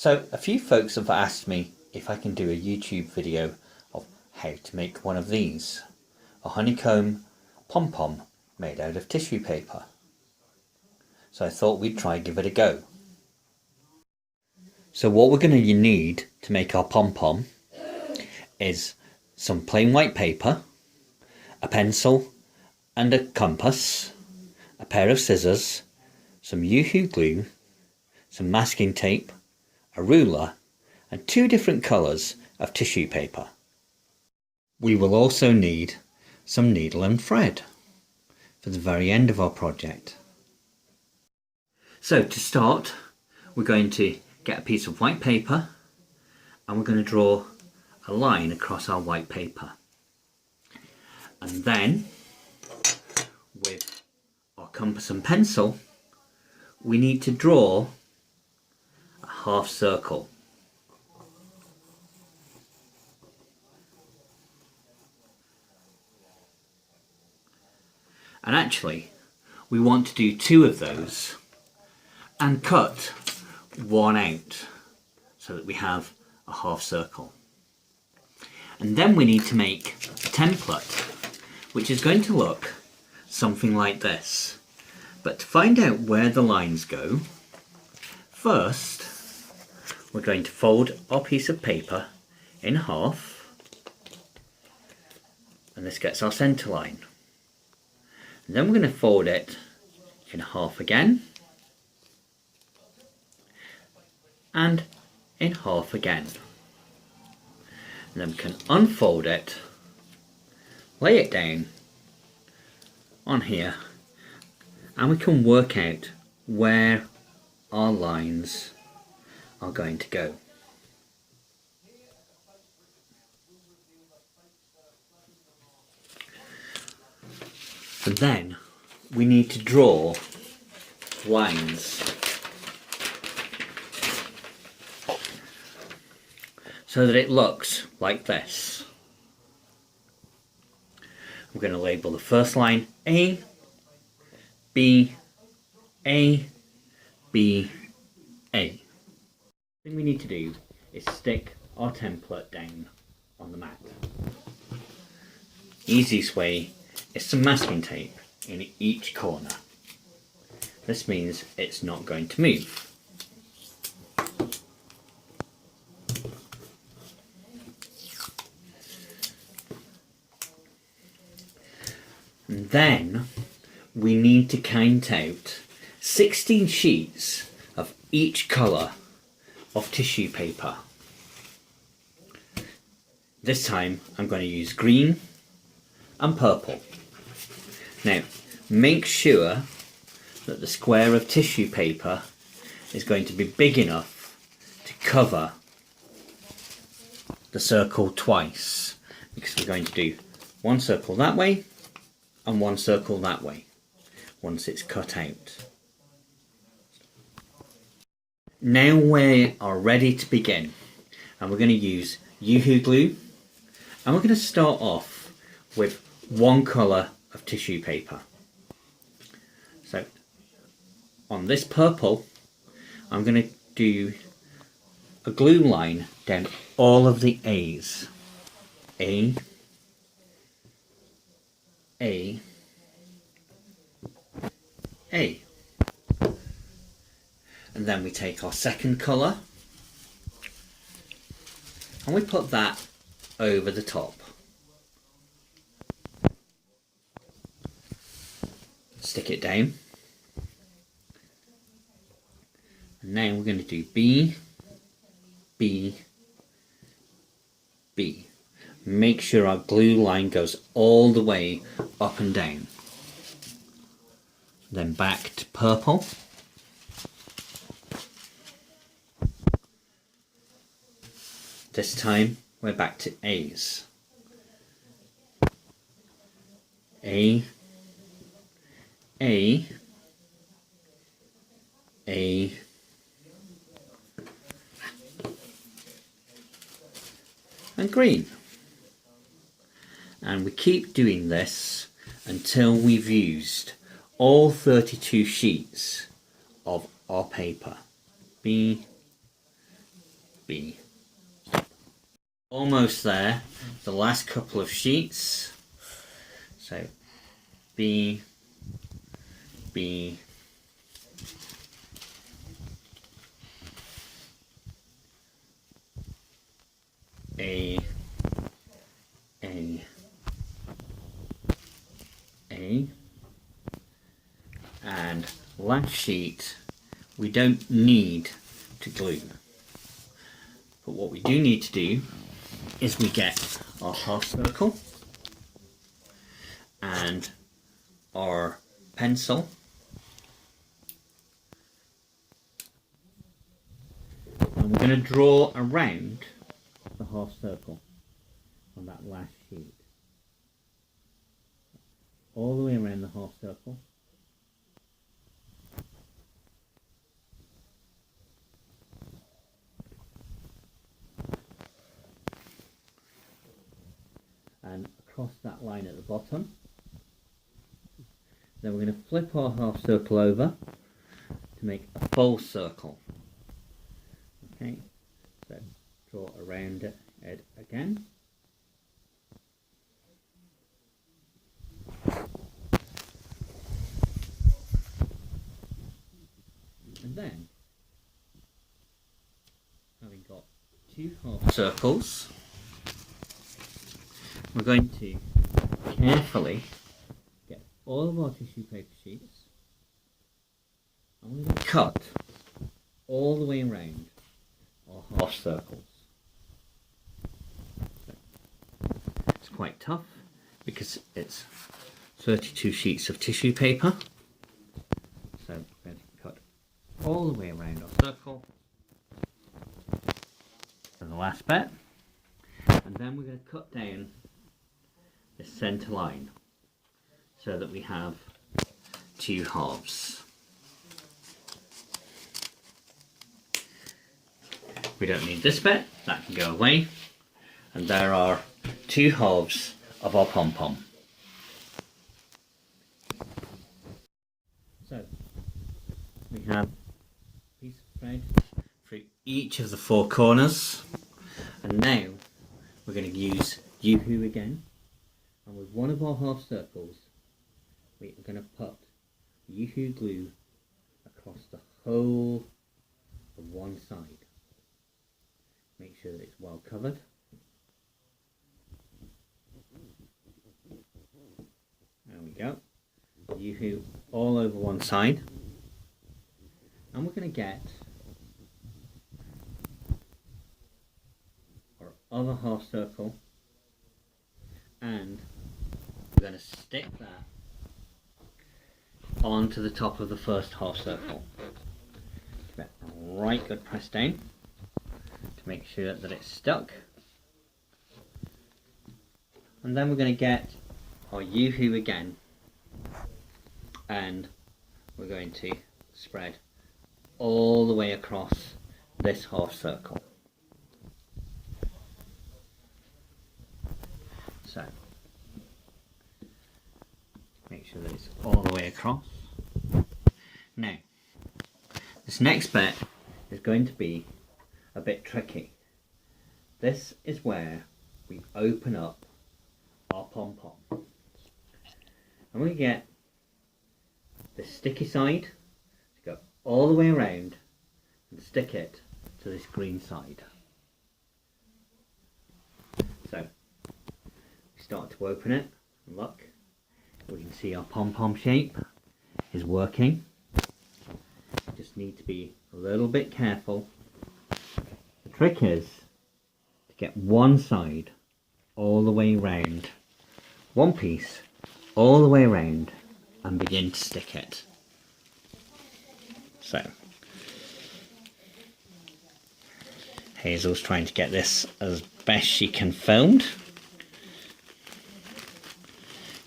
So a few folks have asked me if I can do a YouTube video of how to make one of these, a honeycomb pom-pom made out of tissue paper. So I thought we'd try give it a go. So what we're going to need to make our pom-pom is some plain white paper, a pencil and a compass, a pair of scissors, some Yoo-hoo glue, some masking tape, a ruler and 2 different colours of tissue paper. We will also need some needle and thread for the very end of our project. So to start, we're going to get a piece of white paper and we're going to draw a line across our white paper. And then with our compass and pencil, we need to draw a half circle. And actually, we want to do 2 of those and cut 1 out so that we have a half circle. And then we need to make a template which is going to look something like this. But to find out where the lines go, first we're going to fold our piece of paper in half, and this gets our centre line. And then we're going to fold it in half again, and in half again. And then we can unfold it, lay it down on here, and we can work out where our lines are going to go. And then we need to draw lines so that it looks like this. We're going to label the first line A, B, A, B, A. The thing we need to do is stick our template down on the mat. Easiest way is some masking tape in each corner. This means it's not going to move. And then we need to count out 16 sheets of each colour of tissue paper. This time I'm going to use green and purple. Now make sure that the square of tissue paper is going to be big enough to cover the circle twice, because we're going to do 1 circle that way and 1 circle that way once it's cut out. Now we are ready to begin, and we're going to use Yoo-hoo glue, and we're going to start off with 1 colour of tissue paper. So on this purple I'm going to do a glue line down all of the A's. A, A, A. And then we take our second colour and we put that over the top. Stick it down. And now we're going to do B, B, B. Make sure our glue line goes all the way up and down. Then back to purple. This time we're back to A's. A, A, A, and green. And we keep doing this until we've used all 32 sheets of our paper. B, B. Almost there, the last couple of sheets. So B, B, A, A, A, and last sheet we don't need to glue, but what we do need to do is we get our half circle and our pencil, and we're going to draw around the half circle on that last sheet, all the way around the half circle. And across that line at the bottom. Then we're going to flip our half circle over to make a full circle. Okay, so draw around it again. And then, having got two half circles, we're going to carefully get all of our tissue paper sheets and we're going to cut all the way around our half circles. It's quite tough because it's 32 sheets of tissue paper. So we're going to cut all the way around our circle to the last bit, and then we're going to cut down the centre line so that we have two halves. We don't need this bit, that can go away, and there are two halves of our pom-pom. So we have a piece of thread through each of the four corners, and now we're going to use Yoo-hoo again. And with one of our half circles, we are going to put Yoo-hoo glue across the whole of one side. Make sure that it's well covered. There we go. Yoo-hoo all over one side. And we're going to get our other half circle, and we're going to stick that onto the top of the first half circle. Give it a right good press down to make sure that it's stuck. And then we're going to get our Yoo-hoo again, and we're going to spread all the way across this half circle. So make sure that it's all the way across. Now, this next bit is going to be a bit tricky. This is where we open up our pom-pom. And we get the sticky side to go all the way around and stick it to this green side. So we start to open it, and look, we can see our pom-pom shape is working. Just need to be a little bit careful. The trick is to get one side all the way round, one piece all the way around, and begin to stick it. So Hazel's trying to get this as best she can filmed,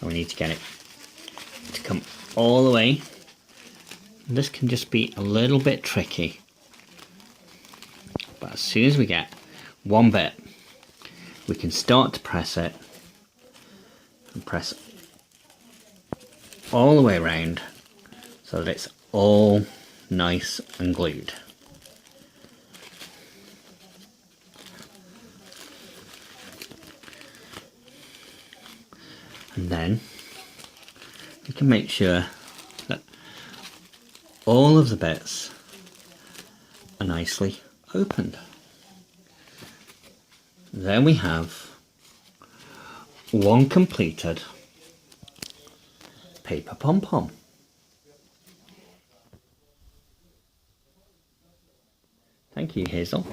and we need to get it to come all the way. And this can just be a little bit tricky, but as soon as we get one bit, we can start to press it and press all the way around so that it's all nice and glued. And then you can make sure that all of the bits are nicely opened. There we have one completed paper pom-pom. Thank you, Hazel.